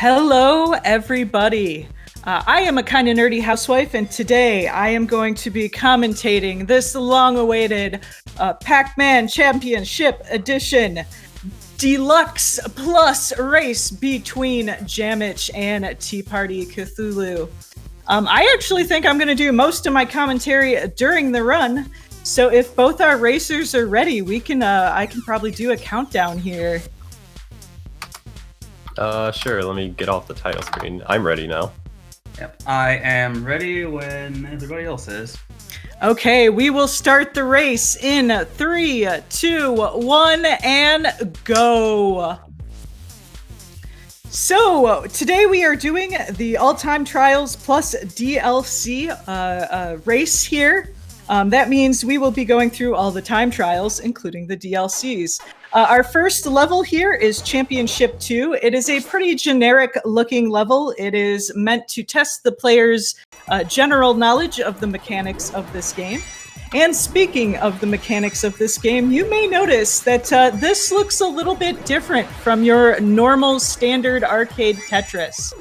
Hello, everybody. I am a kind of nerdy housewife, and today I am going to be commentating this long-awaited Pac-Man Championship Edition Deluxe Plus race between Jamich and Tea Party Cthulhu. I actually think I'm going to do most of my commentary during the run, so if both our racers are ready, I can probably do a countdown here. Sure, let me get off the title screen. I'm ready now. Yep, I am ready when everybody else is. Okay, we will start the race in 3, 2, 1, and go! So, today we are doing the All-Time Trials plus DLC race here. That means we will be going through all the time trials, including the DLCs. Our first level here is Championship 2. It is a pretty generic-looking level. It is meant to test the player's general knowledge of the mechanics of this game. And speaking of the mechanics of this game, you may notice that this looks a little bit different from your normal standard arcade Tetris.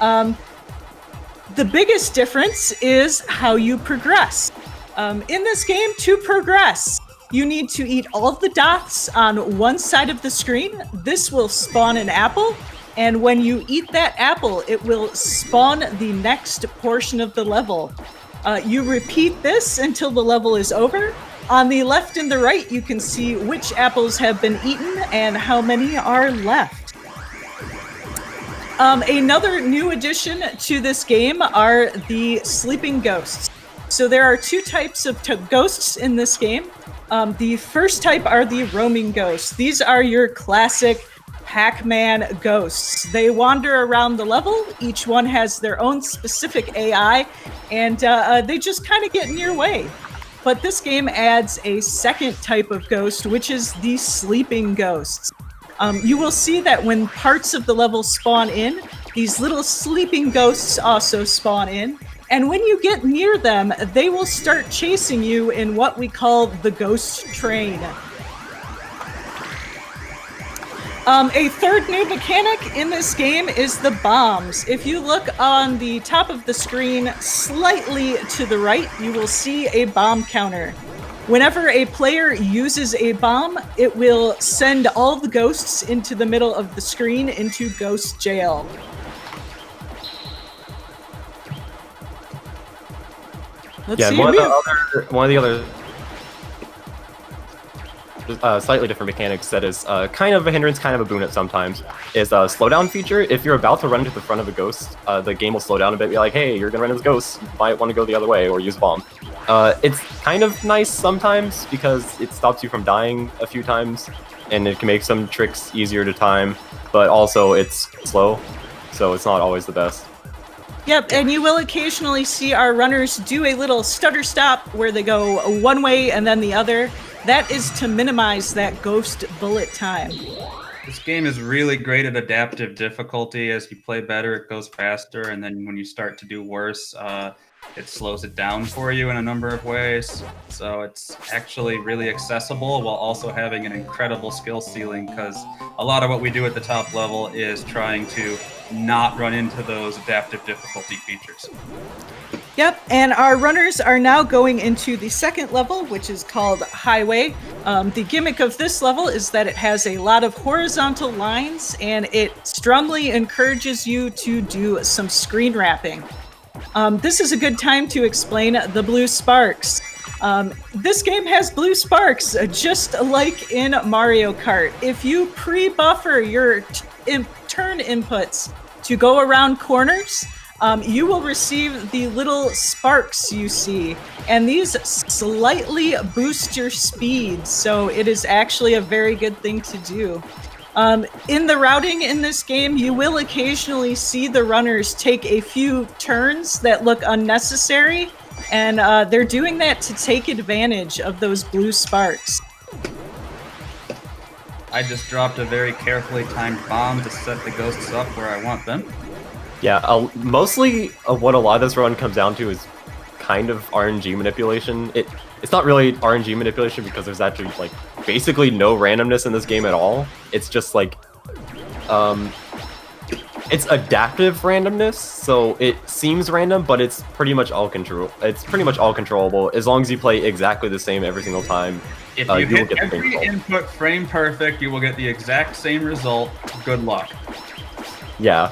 The biggest difference is how you progress. In this game, to progress, you need to eat all of the dots on one side of the screen. This will spawn an apple, and when you eat that apple, it will spawn the next portion of the level. You repeat this until the level is over. On the left and the right, you can see which apples have been eaten and how many are left. Another new addition to this game are the sleeping ghosts. So there are two types of ghosts in this game. The first type are the roaming ghosts. These are your classic Pac-Man ghosts. They wander around the level. Each one has their own specific AI, and they just kind of get in your way. But this game adds a second type of ghost, which is the sleeping ghosts. You will see that when parts of the level spawn in, these little sleeping ghosts also spawn in. And when you get near them, they will start chasing you in what we call the ghost train. A third new mechanic in this game is the bombs. If you look on the top of the screen slightly to the right, you will see a bomb counter. Whenever a player uses a bomb, it will send all the ghosts into the middle of the screen into ghost jail. One of the other slightly different mechanics that is kind of a hindrance, kind of a boon at sometimes, is a slowdown feature. If you're about to run into the front of a ghost, the game will slow down a bit, be like, hey, you're gonna run into this ghost, you might want to go the other way or use a bomb. It's kind of nice sometimes because it stops you from dying a few times, and it can make some tricks easier to time, but also it's slow, so it's not always the best. Yep, and you will occasionally see our runners do a little stutter stop where they go one way and then the other. That is to minimize that ghost bullet time. This game is really great at adaptive difficulty. As you play better, it goes faster, and then when you start to do worse, it slows it down for you in a number of ways. So it's actually really accessible while also having an incredible skill ceiling, because a lot of what we do at the top level is trying to not run into those adaptive difficulty features. Yep, and our runners are now going into the second level, which is called Highway. The gimmick of this level is that it has a lot of horizontal lines, and it strongly encourages you to do some screen wrapping. This is a good time to explain the blue sparks. This game has blue sparks, just like in Mario Kart. If you pre-buffer your turn inputs to go around corners, you will receive the little sparks you see, and these slightly boost your speed, so it is actually a very good thing to do. In the routing in this game, you will occasionally see the runners take a few turns that look unnecessary, and they're doing that to take advantage of those blue sparks. I just dropped a very carefully timed bomb to set the ghosts up where I want them. Yeah, mostly what a lot of this run comes down to is kind of RNG manipulation. It's not really RNG manipulation because there's actually like basically no randomness in this game at all. It's just like It's adaptive randomness, so it seems random, but it's pretty much all controllable as long as you play exactly the same every single time. If you will hit get the every result. input frame perfect, you will get the exact same result. Good luck. Yeah,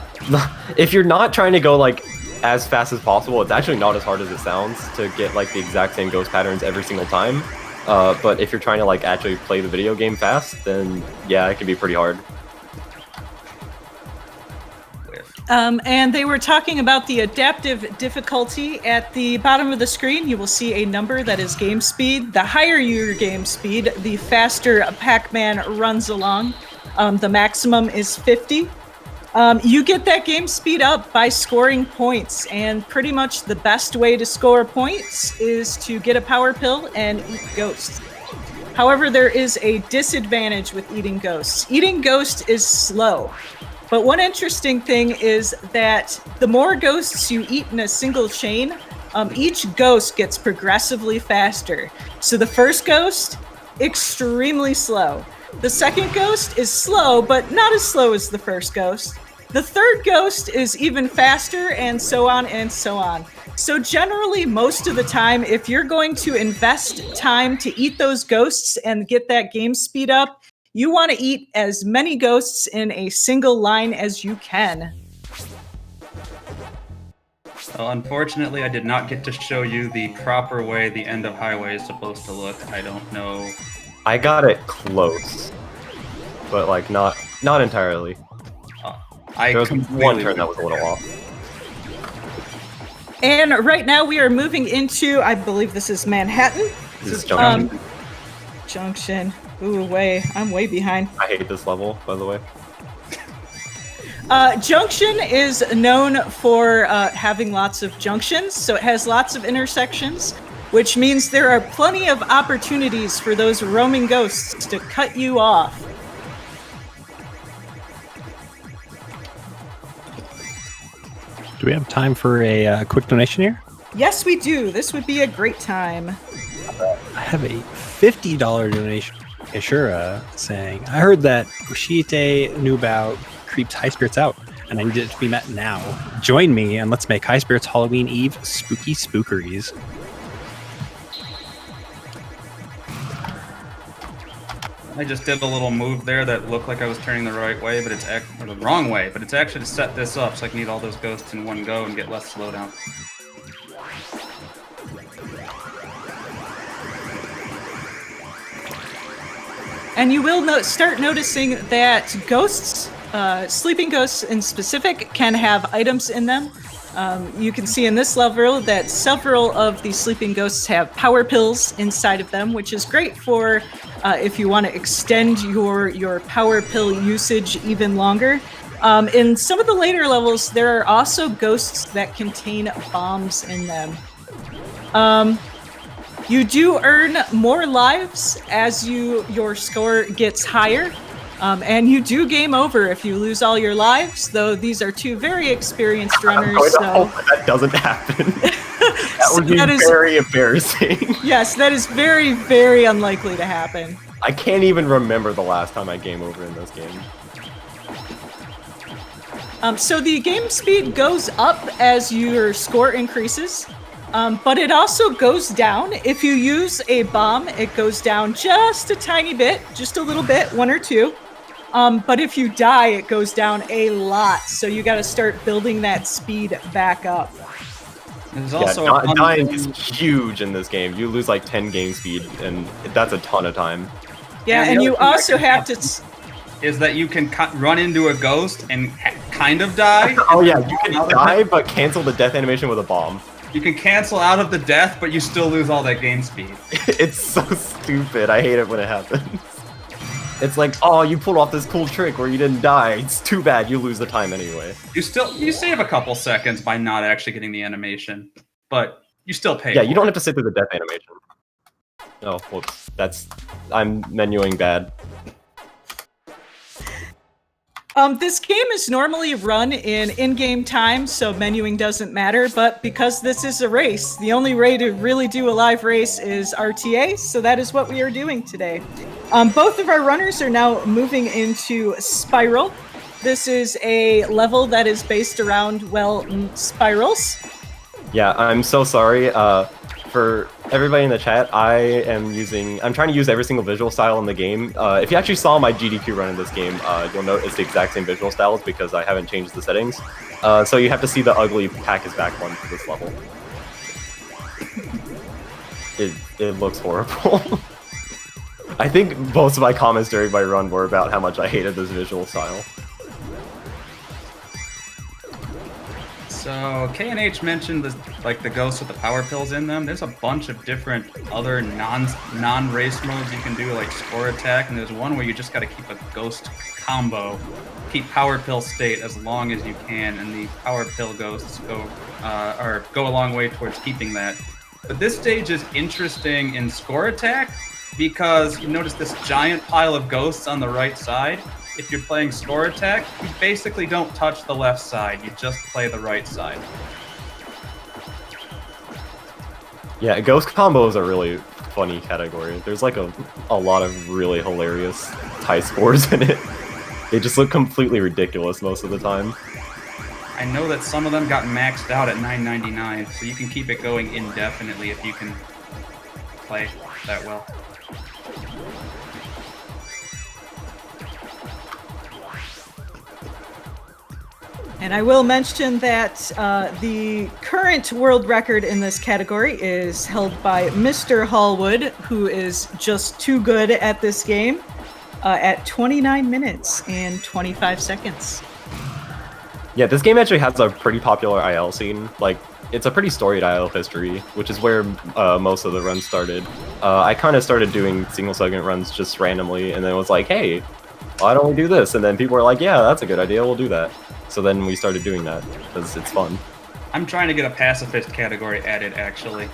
if you're not trying to go like as fast as possible, it's actually not as hard as it sounds to get like the exact same ghost patterns every single time. But if you're trying to like actually play the video game fast, then yeah, it can be pretty hard. And they were talking about the adaptive difficulty. At the bottom of the screen, you will see a number that is game speed. The higher your game speed, the faster Pac-Man runs along. The maximum is 50. You get that game speed up by scoring points, and pretty much the best way to score points is to get a power pill and eat ghosts. However, there is a disadvantage with eating ghosts. Eating ghost is slow. But one interesting thing is that the more ghosts you eat in a single chain, each ghost gets progressively faster. So the first ghost, extremely slow. The second ghost is slow, but not as slow as the first ghost. The third ghost is even faster, and so on and so on. So generally, most of the time, if you're going to invest time to eat those ghosts and get that game speed up, you want to eat as many ghosts in a single line as you can. Well, unfortunately, I did not get to show you the proper way the end of Highway is supposed to look. I don't know. I got it close, but like not entirely. There was one turn that was a little off. And right now we are moving into, I believe this is Manhattan. This is Junction. Junction. Ooh, I'm way behind. I hate this level, by the way. Junction is known for having lots of junctions, so it has lots of intersections, which means there are plenty of opportunities for those roaming ghosts to cut you off. Do we have time for a quick donation here? Yes, we do. This would be a great time. I have a $50 donation. Ishura saying, I heard that Ushite knew about Creep's High Spirits out, and I need it to be met now. Join me and let's make High Spirits Halloween Eve spooky spookeries. I just did a little move there that looked like I was turning the right way, but it's the wrong way. But it's actually to set this up so I can eat all those ghosts in one go and get less slowdown. And you will start noticing that ghosts, sleeping ghosts in specific, can have items in them. You can see in this level that several of the sleeping ghosts have power pills inside of them, which is great for if you want to extend your power pill usage even longer. In some of the later levels, there are also ghosts that contain bombs in them. You do earn more lives as your score gets higher, and you do game over if you lose all your lives, though these are two very experienced runners. I hope that doesn't happen. That would be very embarrassing. Yes, that is very, very unlikely to happen. I can't even remember the last time I game over in this game. So the game speed goes up as your score increases. But it also goes down. If you use a bomb, it goes down just a tiny bit, just a little bit, 1 or 2. But if you die, it goes down a lot. So you got to start building that speed back up. There's also dying is huge in this game. You lose like 10 game speed, and that's a ton of time. Yeah, and you also have to... Is that you can run into a ghost and kind of die. Oh yeah, you can die, but cancel the death animation with a bomb. You can cancel out of the death, but you still lose all that game speed. It's so stupid. I hate it when it happens. It's like, oh, you pulled off this cool trick where you didn't die. It's too bad. You lose the time anyway. You save a couple seconds by not actually getting the animation, but you still pay. Yeah, you don't have to sit through the death animation. Oh, whoops. I'm menuing bad. This game is normally run in-game time, so menuing doesn't matter, but because this is a race, the only way to really do a live race is RTA, so that is what we are doing today. Both of our runners are now moving into Spiral. This is a level that is based around, well, spirals. Yeah, I'm so sorry. For everybody in the chat, I'm trying to use every single visual style in the game. If you actually saw my GDQ run in this game, you'll note it's the exact same visual styles because I haven't changed the settings. So you have to see the ugly Pac is back one for this level. It looks horrible. I think most of my comments during my run were about how much I hated this visual style. So K&H mentioned the ghosts with the power pills in them. There's a bunch of different other non-race modes you can do, like score attack, and there's one where you just got to keep a ghost combo, keep power pill state as long as you can, and the power pill ghosts go a long way towards keeping that. But this stage is interesting in score attack because you notice this giant pile of ghosts on the right side. If you're playing score attack, you basically don't touch the left side, you just play the right side. Yeah, ghost combo is a really funny category. There's like a lot of really hilarious high scores in it. They just look completely ridiculous most of the time. I know that some of them got maxed out at $9.99, so you can keep it going indefinitely if you can play that well. And I will mention that the current world record in this category is held by Mr. Hallwood, who is just too good at this game, at 29 minutes and 25 seconds. Yeah, this game actually has a pretty popular IL scene. Like, it's a pretty storied IL history, which is where most of the runs started. I kind of started doing single segment runs just randomly, and then was like, hey, why don't we do this? And then people were like, yeah, that's a good idea, we'll do that. So then we started doing that, because it's fun. I'm trying to get a pacifist category added, actually.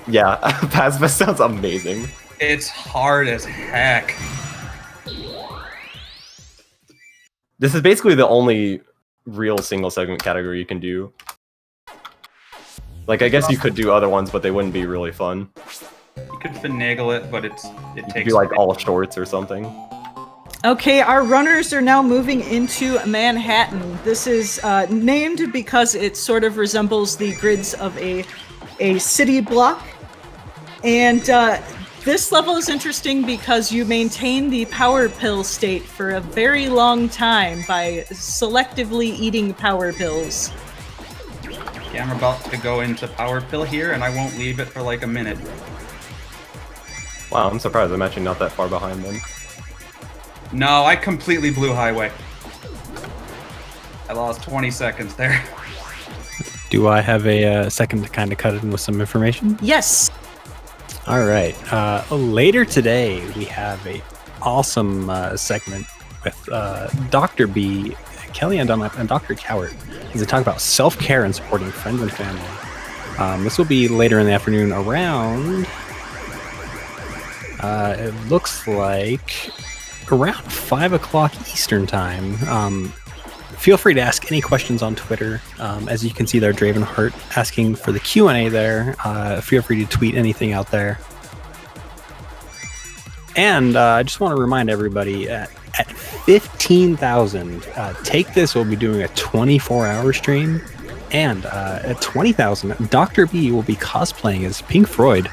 Yeah, pacifist sounds amazing. It's hard as heck. This is basically the only real single segment category you can do. Like, I guess you could do other ones, but they wouldn't be really fun. You could finagle it, but it You takes... could do like all shorts or something. Okay, our runners are now moving into Manhattan. This is named because it sort of resembles the grids of a city block. And this level is interesting because you maintain the power pill state for a very long time by selectively eating power pills. Yeah, I'm about to go into power pill here, and I won't leave it for like a minute. Wow, I'm surprised. I'm actually not that far behind them. No, I completely blew highway. I lost 20 seconds there. Do I have a second to kind of cut in with some information? Yes. All right. Later today, we have a awesome segment with Dr. B, Kellyanne Dunlap, and Dr. Cowart as they talk about self-care and supporting friends and family. This will be later in the afternoon around, it looks like, around 5 o'clock Eastern time. Feel free to ask any questions on Twitter. As you can see there, Dravenheart asking for the Q&A there. Feel free to tweet anything out there. And I just want to remind everybody, at 15,000, Take This will be doing a 24-hour stream. And at 20,000, Dr. B will be cosplaying as Pink Floyd.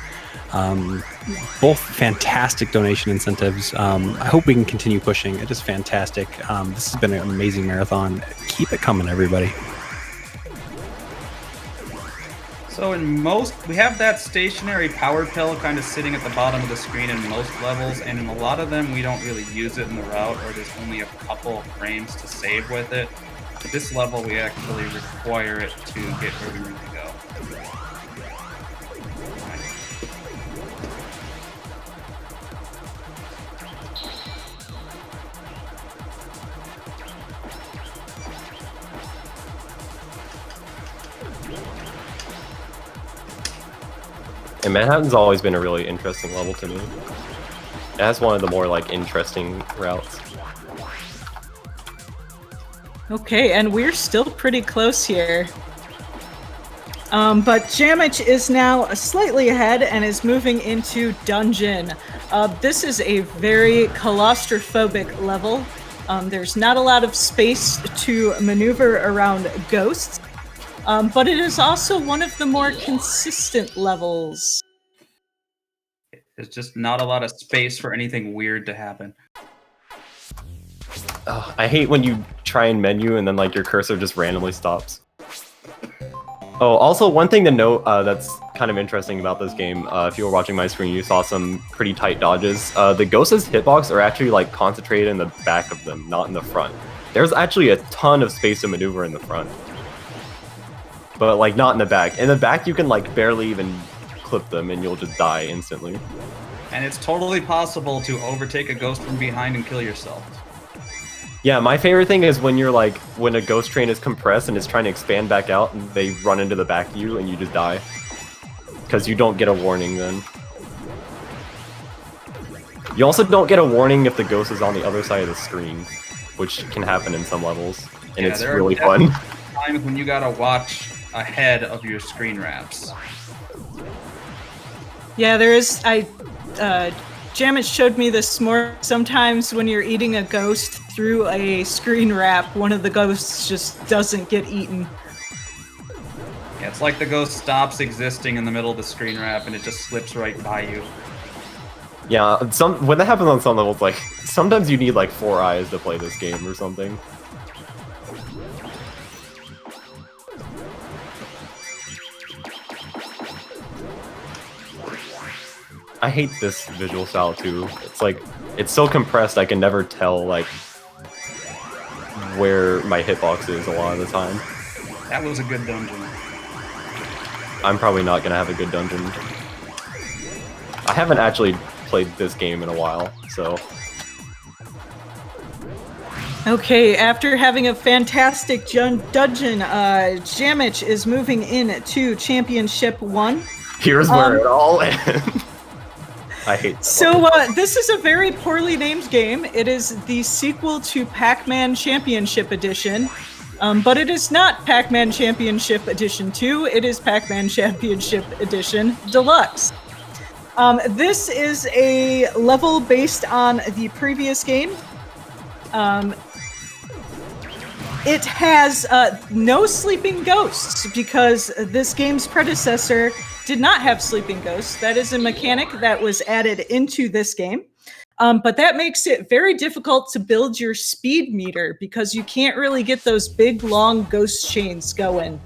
Both fantastic donation incentives. I hope we can continue pushing. It is fantastic. This has been an amazing marathon. Keep it coming, everybody. So in most, we have that stationary power pill kind of sitting at the bottom of the screen in most levels, and in a lot of them we don't really use it in the route, or there's only a couple frames to save with it. But this level we actually require it to get where we need to go. And Manhattan's always been a really interesting level to me. It has one of the more like interesting routes. Okay, and we're still pretty close here. But Jamich is now slightly ahead and is moving into Dungeon. This is a very claustrophobic level. There's not a lot of space to maneuver around ghosts, but it is also one of the more consistent levels. There's just not a lot of space for anything weird to happen. I hate when you try and menu and then like your cursor just randomly stops. Oh, also one thing to note that's kind of interesting about this game, if you were watching my screen, you saw some pretty tight dodges. The ghosts' hitbox are actually like concentrated in the back of them, not in the front. There's actually a ton of space to maneuver in the front, but like not in the back. In the back, you can like barely even clip them and you'll just die instantly. And it's totally possible to overtake a ghost from behind and kill yourself. Yeah, my favorite thing is when you're like, when a ghost train is compressed and it's trying to expand back out and they run into the back of you and you just die. Because you don't get a warning then. You also don't get a warning if the ghost is on the other side of the screen, which can happen in some levels, and Yeah, it's there are really fun. times when you gotta watch ahead of your screen wraps. Yeah, there is. Jamet showed me this more. Sometimes when you're eating a ghost through a screen wrap, one of the ghosts just doesn't get eaten. Yeah, it's like the ghost stops existing in the middle of the screen wrap and it just slips right by you. Yeah, when that happens on some levels, like, sometimes you need like 4 eyes to play this game or something. I hate this visual style too. It's like, it's so compressed I can never tell like where my hitbox is a lot of the time. That was a good dungeon. I'm probably not gonna have a good dungeon. I haven't actually played this game in a while, so... Okay, after having a fantastic dungeon, Jamich is moving in to Championship 1. Here's where it all ends. I hate that. So, this is a very poorly named game. It is the sequel to Pac-Man Championship Edition, but it is not Pac-Man Championship Edition 2, it is Pac-Man Championship Edition Deluxe. This is a level based on the previous game. It has no sleeping ghosts because this game's predecessor did not have sleeping ghosts. That is a mechanic that was added into this game. But that makes it very difficult to build your speed meter because you can't really get those big, long ghost chains going.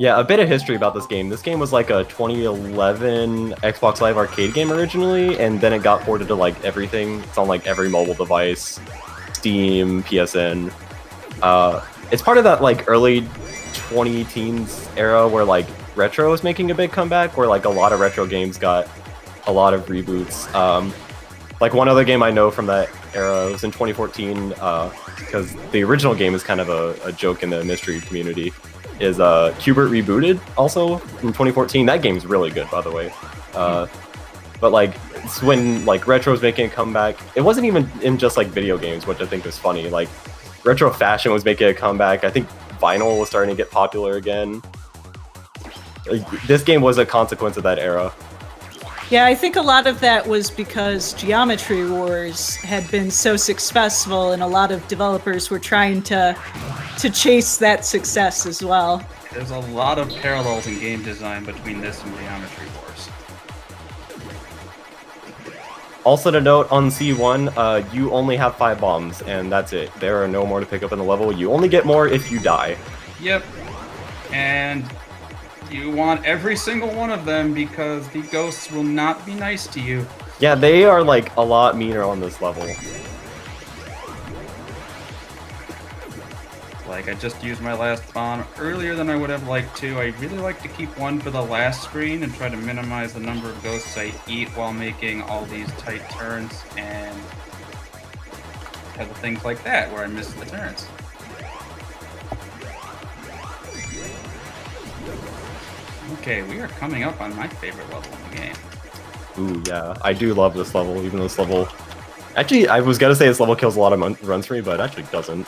Yeah, a bit of history about this game. This game was like a 2011 Xbox Live Arcade game originally, and then it got ported to like everything. It's on like every mobile device, Steam, PSN. It's part of that like early 20-teens era where like retro was making a big comeback, where like a lot of retro games got a lot of reboots. Like one other game I know from that era was in 2014, because the original game is kind of a joke in the mystery community, is Qbert Rebooted, also in 2014. That game's really good, by the way. But like, it's when like retro was making a comeback. It wasn't even in just like video games, which I think was funny. Like, retro fashion was making a comeback. I think vinyl was starting to get popular again. Like, this game was a consequence of that era. Yeah, I think a lot of that was because Geometry Wars had been so successful, and a lot of developers were trying to chase that success as well. There's a lot of parallels in game design between this and Geometry Wars. Also to note, on C1, you only have 5 bombs, and that's it. There are no more to pick up in the level. You only get more if you die. Yep. And you want every single one of them because the ghosts will not be nice to you. Yeah, they are like a lot meaner on this level. Like, I just used my last bomb earlier than I would have liked to. I really like to keep one for the last screen and try to minimize the number of ghosts I eat while making all these tight turns, and have things like that where I miss the turns. Okay, we are coming up on my favorite level in the game. Ooh, yeah. I do love this level, even though this level... Actually, I was gonna say this level kills a lot of runs for me, but it actually doesn't.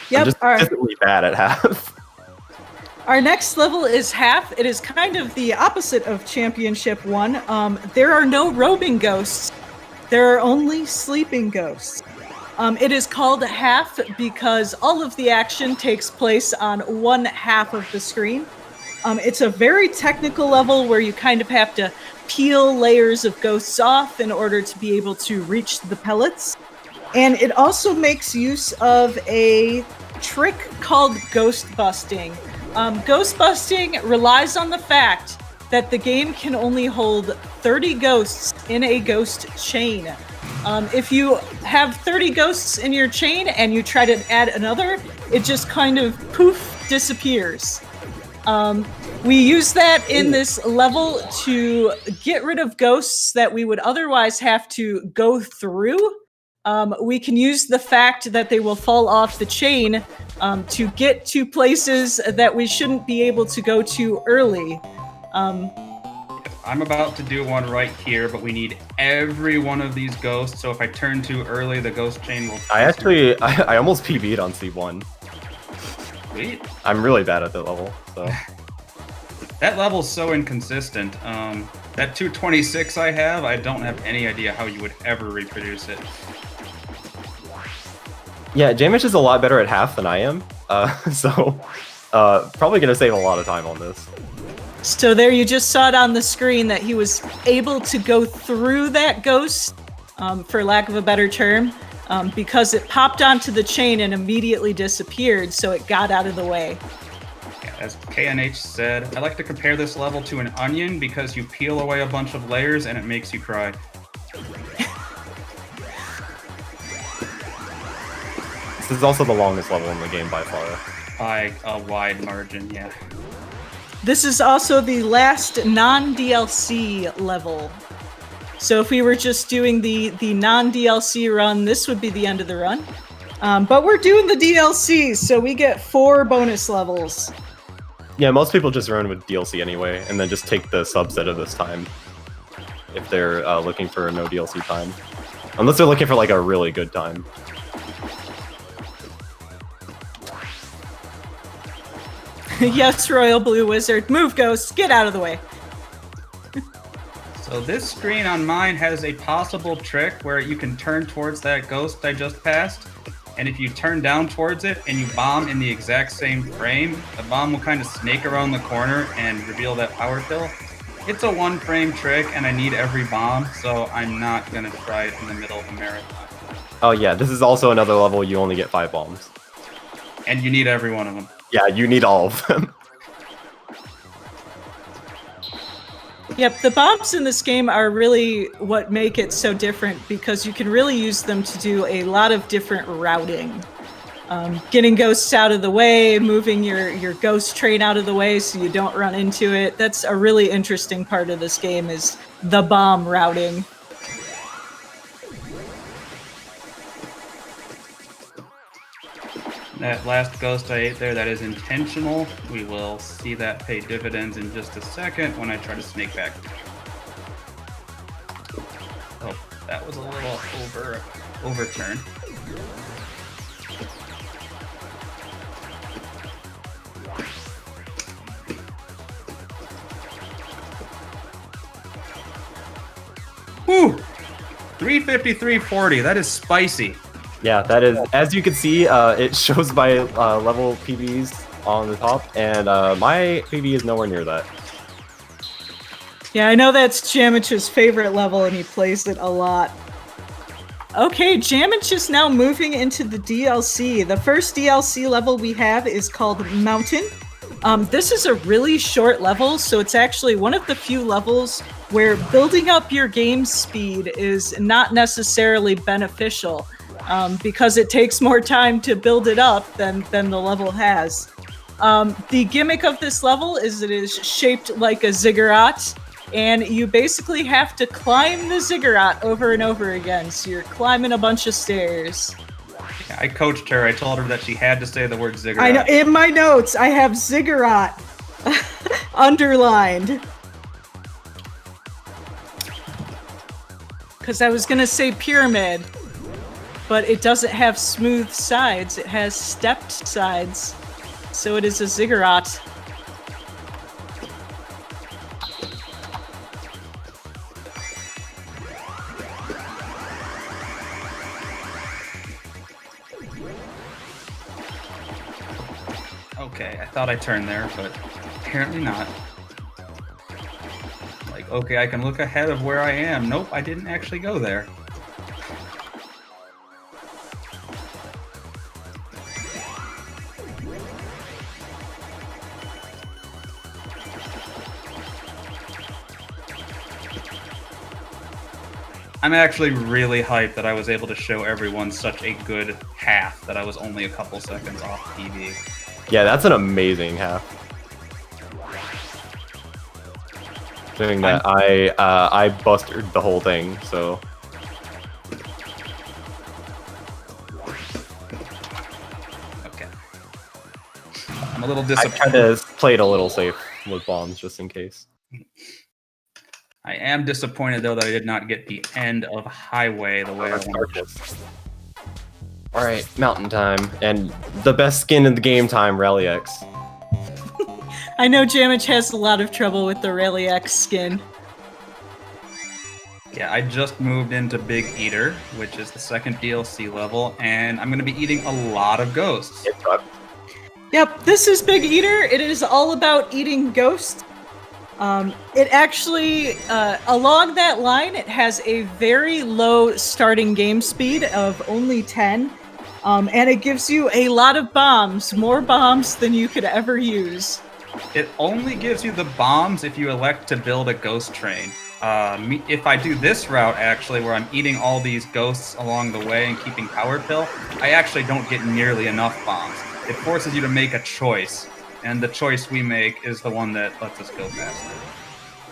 Yep. I'm just consistently bad at half. Our next level is half. It is kind of the opposite of Championship 1. There are no roaming ghosts. There are only sleeping ghosts. It is called half because all of the action takes place on one half of the screen. It's a very technical level where you kind of have to peel layers of ghosts off in order to be able to reach the pellets. And it also makes use of a trick called ghost busting. Ghost busting relies on the fact that the game can only hold 30 ghosts in a ghost chain. If you have 30 ghosts in your chain and you try to add another, it just kind of poof disappears. We use that in this level to get rid of ghosts that we would otherwise have to go through. We can use the fact that they will fall off the chain to get to places that we shouldn't be able to go to early. I'm about to do one right here, but we need every one of these ghosts, so if I turn too early, the ghost chain will... I almost PB'd on C1. Sweet. I'm really bad at that level, so... That level's so inconsistent. That 226 I have, I don't have any idea how you would ever reproduce it. Yeah, Jamish is a lot better at half than I am, so probably gonna save a lot of time on this. So there you just saw it on the screen that he was able to go through that ghost, for lack of a better term, because it popped onto the chain and immediately disappeared, so it got out of the way. As KNH said, I like to compare this level to an onion because you peel away a bunch of layers and it makes you cry. This is also the longest level in the game by far. By a wide margin, yeah. This is also the last non-DLC level. So if we were just doing the non-DLC run, this would be the end of the run. But we're doing the DLC, so we get 4 bonus levels. Yeah, most people just run with DLC anyway, and then just take the subset of this time if they're looking for no DLC time. Unless they're looking for like a really good time. Yes, Royal Blue Wizard. Move, ghosts. Get out of the way. So this screen on mine has a possible trick where you can turn towards that ghost I just passed. And if you turn down towards it and you bomb in the exact same frame, the bomb will kind of snake around the corner and reveal that power pill. It's a 1-frame trick and I need every bomb, so I'm not going to try it in the middle of a marathon. Oh yeah, this is also another level you only get 5 bombs. And you need every one of them. Yeah, you need all of them. Yep, the bombs in this game are really what make it so different because you can really use them to do a lot of different routing. Getting ghosts out of the way, moving your ghost train out of the way so you don't run into it. That's a really interesting part of this game is the bomb routing. That last ghost I ate there, that is intentional. We will see that pay dividends in just a second when I try to snake back. Oh, that was a little overturn. Whew! 353.40, that is spicy. Yeah, that is, as you can see, it shows by level PBs on the top, and my PB is nowhere near that. Yeah, I know that's Jamich's favorite level and he plays it a lot. Okay, Jamich is now moving into the DLC. The first DLC level we have is called Mountain. This is a really short level, so it's actually one of the few levels where building up your game speed is not necessarily beneficial. Because it takes more time to build it up than the level has. The gimmick of this level is it is shaped like a ziggurat, and you basically have to climb the ziggurat over and over again, so you're climbing a bunch of stairs. I coached her. I told her that she had to say the word ziggurat. I know, in my notes, I have ziggurat underlined. Because I was going to say pyramid. But it doesn't have smooth sides, it has stepped sides. So it is a ziggurat. Okay, I thought I turned there, but apparently not. Like, okay, I can look ahead of where I am. Nope, I didn't actually go there. I'm actually really hyped that I was able to show everyone such a good half that I was only a couple seconds off TV. Yeah, that's an amazing half. Doing that, I busted the whole thing, so. Okay. I'm a little I disappointed. kind of played a little safe with bombs just in case. I am disappointed though that I did not get the end of Highway the way I wanted. All right, mountain time, and the best skin in the game time, Rally X. I know Jamich has a lot of trouble with the Rally X skin. Yeah, I just moved into Big Eater, which is the second DLC level, and I'm going to be eating a lot of ghosts. It sucked. Yep, this is Big Eater. It is all about eating ghosts. It actually, along that line, it has a very low starting game speed of only 10. And it gives you a lot of bombs, more bombs than you could ever use. It only gives you the bombs if you elect to build a ghost train. If I do this route, actually, where I'm eating all these ghosts along the way and keeping Power Pill, I actually don't get nearly enough bombs. It forces you to make a choice, and the choice we make is the one that lets us go faster.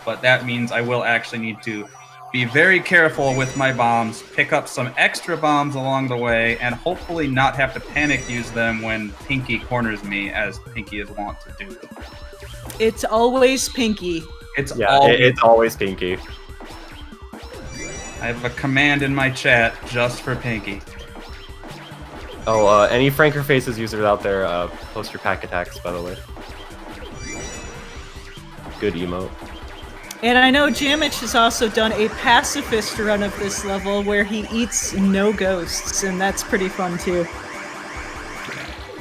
But that means I will actually need to be very careful with my bombs, pick up some extra bombs along the way, and hopefully not have to panic use them when Pinky corners me, as Pinky is wont to do. It's always Pinky. It's always Pinky. I have a command in my chat just for Pinky. Oh, any Franker Faces users out there, post your pack attacks, by the way. Good emote. And I know Jamich has also done a pacifist run of this level where he eats no ghosts, and that's pretty fun too.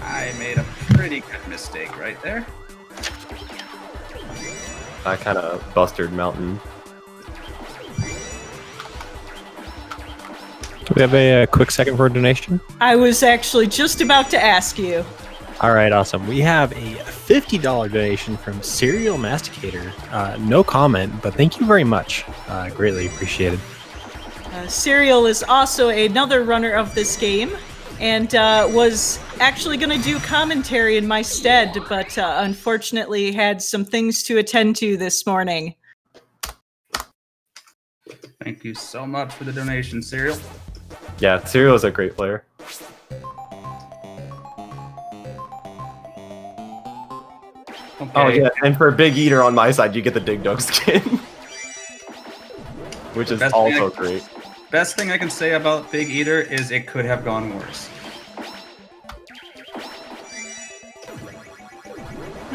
I made a pretty good mistake right there. I kind of busted Mountain. Do we have a quick second for a donation? I was actually just about to ask you. All right, awesome. We have a $50 donation from Serial Masticator. No comment, but thank you very much. Greatly appreciated. Serial is also another runner of this game, and was actually going to do commentary in my stead, but unfortunately had some things to attend to this morning. Thank you so much for the donation, Serial. Yeah, Serial is a great player. Okay. Oh yeah, and for Big Eater on my side, you get the Dig Dug skin. Which is also great. Best thing I can say about Big Eater is it could have gone worse.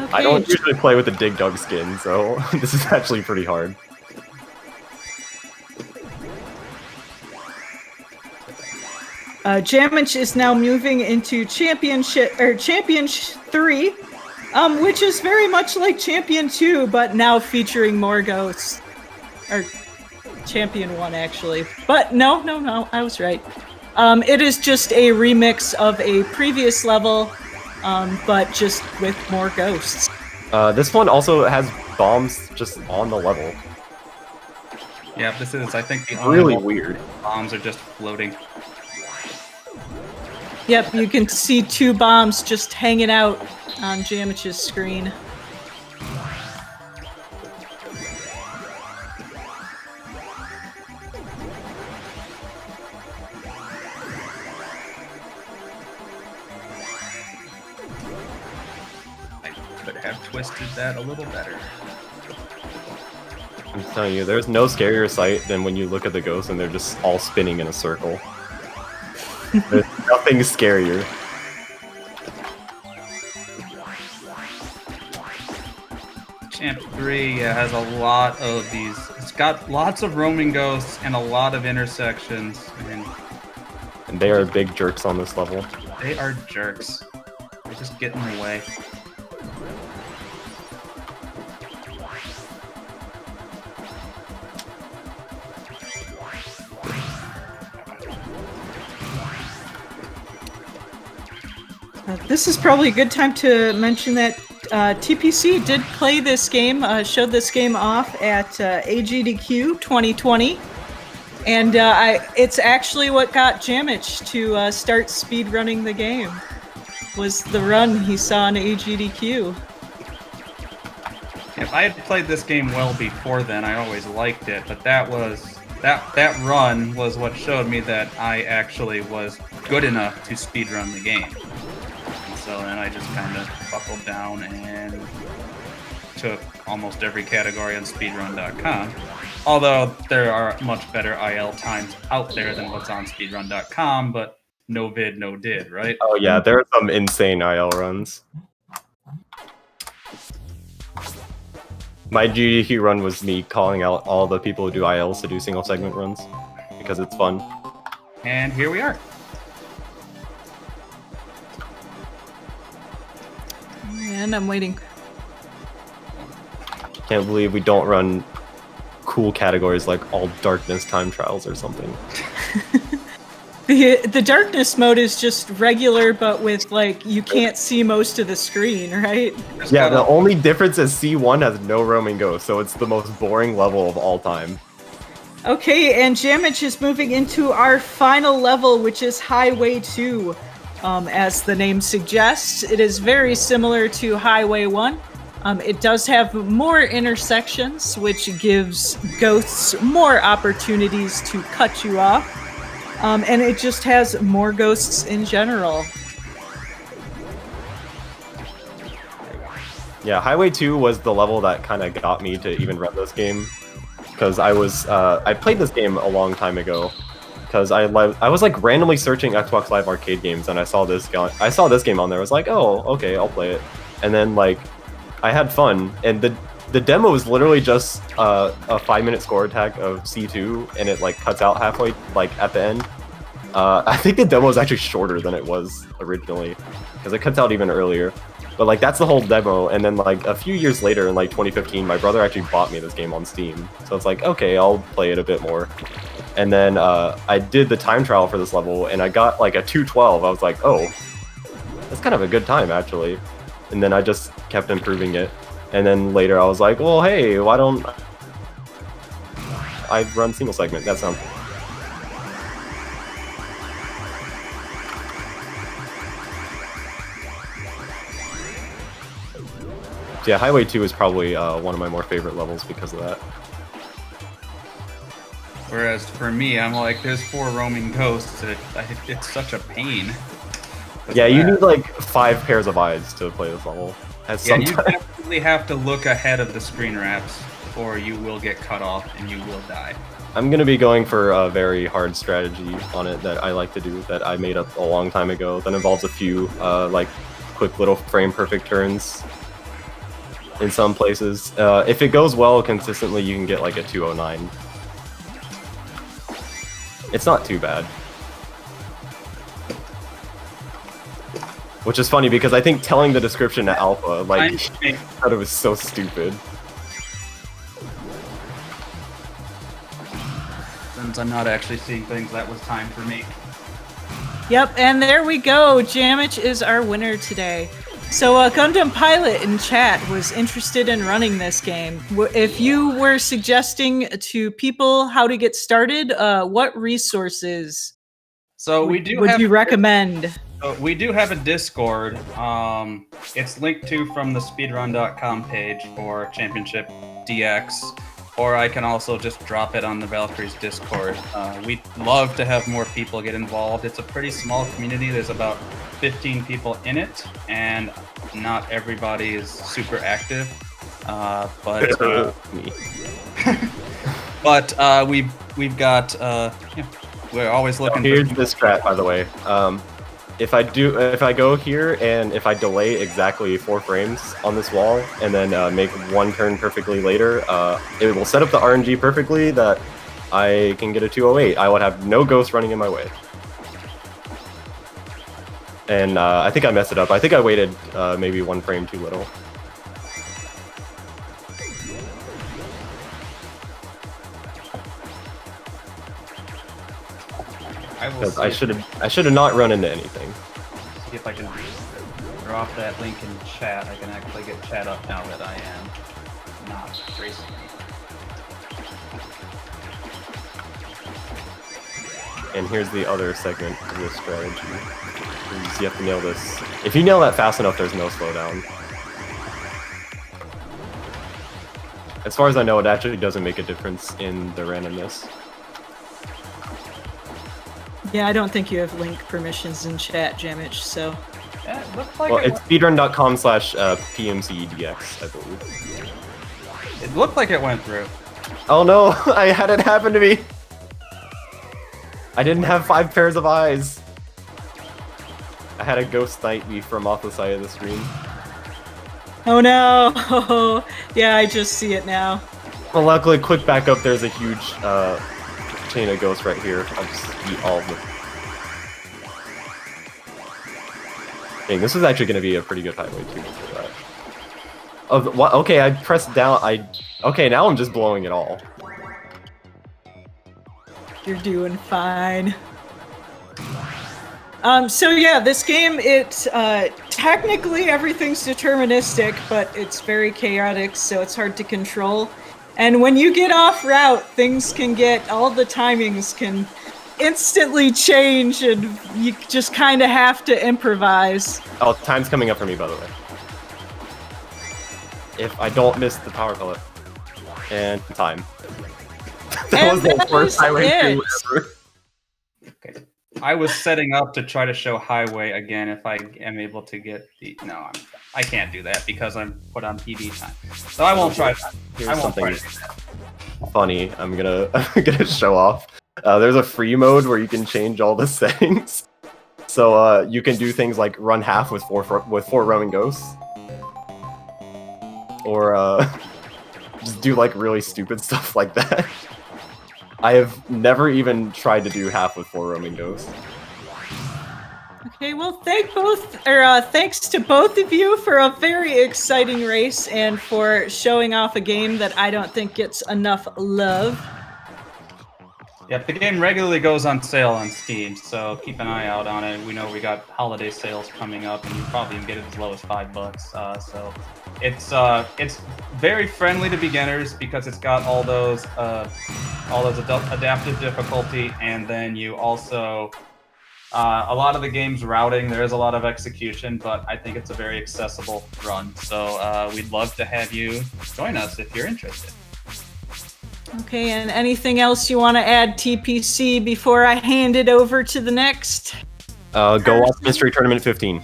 Okay. I don't usually play with the Dig Dug skin, so this is actually pretty hard. Jamich is now moving into Champion 3, which is very much like Champion 2, but now featuring more ghosts. Or Champion 1, actually. But no, I was right. It is just a remix of a previous level, but just with more ghosts. This one also has bombs just on the level. Yeah, this is, I think, the Really only weird. bombs are just floating. Yep, you can see 2 bombs just hanging out on Jamich's screen. I could have twisted that a little better. I'm telling you, there's no scarier sight than when you look at the ghosts and they're just all spinning in a circle. There's nothing scarier. Champ 3 has a lot of these. It's got lots of roaming ghosts and a lot of intersections, And they are big jerks on this level. they are jerks. They just get in the way. This is probably a good time to mention that TPC did play this game, showed this game off at AGDQ 2020. And it's actually what got Jamich to start speedrunning the game, was the run he saw on AGDQ. If I had played this game well before then, I always liked it, but that run was what showed me that I actually was good enough to speedrun the game. And so then I just kind of buckled down and took almost every category on speedrun.com. Although there are much better IL times out there than what's on speedrun.com, but no vid, no did, right? Oh yeah, there are some insane IL runs. My GDQ run was me calling out all the people who do ILs to do single segment runs because it's fun. And here we are. And I'm waiting. Can't believe we don't run cool categories like all darkness time trials or something. The darkness mode is just regular, but with like you can't see most of the screen, right? Yeah, the only difference is C1 has no roaming ghost, so it's the most boring level of all time. Okay, and Jamich is moving into our final level, which is Highway 2. As the name suggests, it is very similar to Highway 1. It does have more intersections, which gives ghosts more opportunities to cut you off. And it just has more ghosts in general. Yeah, Highway 2 was the level that kind of got me to even run this game. Because I played this game a long time ago. Because I was like randomly searching Xbox Live Arcade games and I saw this game on there. I was like, oh, okay, I'll play it. And then like, I had fun, and the demo is literally just a 5-minute score attack of C2, and it like cuts out halfway, like at the end. I think the demo is actually shorter than it was originally, because it cuts out even earlier. But like that's the whole demo, and then like a few years later, in like 2015, my brother actually bought me this game on Steam. So it's like, okay, I'll play it a bit more. And then I did the time trial for this level, and I got like a 2:12. I was like, oh, that's kind of a good time actually. And then I just kept improving it. And then later I was like, well, hey, why don't I run single segment? That sounds... Yeah, Highway 2 is probably one of my more favorite levels because of that. Whereas for me, I'm like, there's 4 roaming ghosts. It's such a pain. Yeah, you need like 5 pairs of eyes to play this level. Yeah, you definitely have to look ahead of the screen wraps, or you will get cut off and you will die. I'm gonna be going for a very hard strategy on it that I like to do, that I made up a long time ago, that involves a few like quick little frame perfect turns in some places. If it goes well consistently, you can get like a 209. It's not too bad. Which is funny because I think telling the description to Alpha, like, I thought it was so stupid. Since I'm not actually seeing things, that was time for me. Yep, and there we go. Jamich is our winner today. So Gundam Pilot in chat was interested in running this game. If you were suggesting to people how to get started, what resources would you recommend? We do have a Discord. It's linked to from the speedrun.com page for Championship DX, or I can also just drop it on the Valkyries Discord. We'd love to have more people get involved. It's a pretty small community. There's about 15 people in it, and not everybody is super active. But we've got we're always looking. Here's the strat, by the way. If I go here and if I delay exactly 4 frames on this wall and then make one turn perfectly later, it will set up the RNG perfectly that I can get a 208. I would have no ghosts running in my way. And I think I messed it up. I think I waited maybe 1 frame too little. Because I should have not run into anything. See if I can. off that link in chat. I can actually get chat up now that I am not racing. And here's the other segment of this strategy. You have to nail this. If you nail that fast enough, there's no slowdown. As far as I know, it actually doesn't make a difference in the randomness. Yeah, I don't think you have link permissions in chat, Jamich, so... Yeah, it looked like Well, it's speedrun.com/PMCEDX, I believe. It looked like it went through. Oh no, I had it happen to me! I didn't have 5 pairs of eyes! I had a ghost knight me from off the side of the screen. Oh no! Yeah, I just see it now. Well, luckily, quick back up, there's a huge chain of ghosts right here. I'll just eat all of them. Dang, this is actually going to be a pretty good highway too. For that. Oh, what? Okay, I pressed down. Okay, now I'm just blowing it all. You're doing fine. So yeah, this game, technically everything's deterministic, but it's very chaotic, so it's hard to control. And when you get off route, things can get, all the timings can instantly change, and you just kind of have to improvise. Oh, time's coming up for me, by the way. If I don't miss the power pellet. And time. That was the worst highway stream ever. Okay. I was setting up to try to show highway again if I am able to get the... No, I can't do that because I'm put on PB time. So I won't try that. Here's something funny I'm gonna show off. There's a free mode where you can change all the settings. So you can do things like run half with four roaming ghosts. Or just do like really stupid stuff like that. I have never even tried to do half with 4 roaming ghosts. Okay, well, thanks to both of you for a very exciting race and for showing off a game that I don't think gets enough love. Yep, the game regularly goes on sale on Steam, so keep an eye out on it. We know we got holiday sales coming up, and you probably can get it as low as $5. So it's very friendly to beginners because it's got all those adaptive difficulty, and then you also a lot of the game's routing. There is a lot of execution, but I think it's a very accessible run. So we'd love to have you join us if you're interested. Okay, and anything else you want to add, TPC, before I hand it over to the next? Go watch Mystery Tournament 15.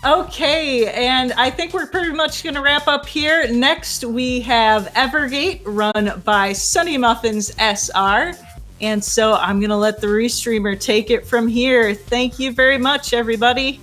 Okay, and I think we're pretty much going to wrap up here. Next, we have Evergate, run by Sunny Muffins SR. And so I'm going to let the restreamer take it from here. Thank you very much, everybody.